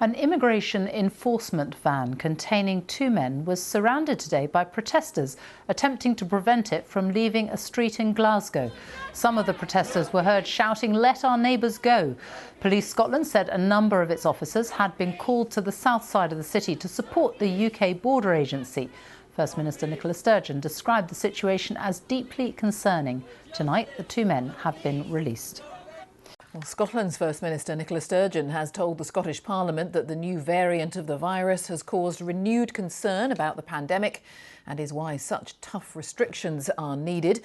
An immigration enforcement van containing two men was surrounded today by protesters attempting to prevent it from leaving a street in Glasgow. Some of the protesters were heard shouting, "Let our neighbours go." Police Scotland said a number of its officers had been called to the south side of the city to support the UK border agency. First Minister Nicola Sturgeon described the situation as deeply concerning. Tonight, the two men have been released. Well, Scotland's First Minister Nicola Sturgeon has told the Scottish Parliament that the new variant of the virus has caused renewed concern about the pandemic and is why such tough restrictions are needed.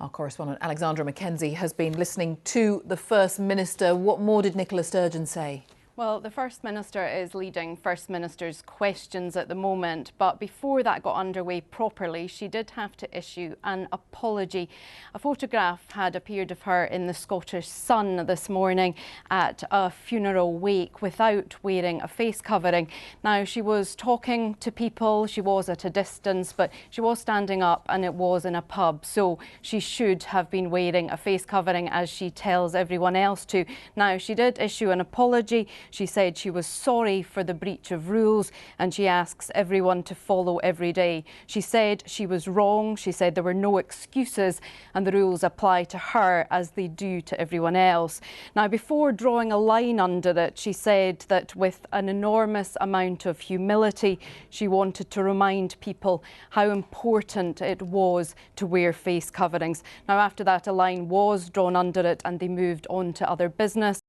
Our correspondent Alexandra Mackenzie has been listening to the First Minister. What more did Nicola Sturgeon say? Well, the First Minister is leading First Minister's questions at the moment, but before that got underway properly, she did have to issue an apology. A photograph had appeared of her in the Scottish Sun this morning at a funeral wake without wearing a face covering. Now, she was talking to people, she was at a distance, but she was standing up and it was in a pub, so she should have been wearing a face covering as she tells everyone else to. Now, she did issue an apology. She said she was sorry for the breach of rules and she asks everyone to follow every day. She said she was wrong. She said there were no excuses and the rules apply to her as they do to everyone else. Now, before drawing a line under it, she said that with an enormous amount of humility, she wanted to remind people how important it was to wear face coverings. Now, after that, a line was drawn under it and they moved on to other business.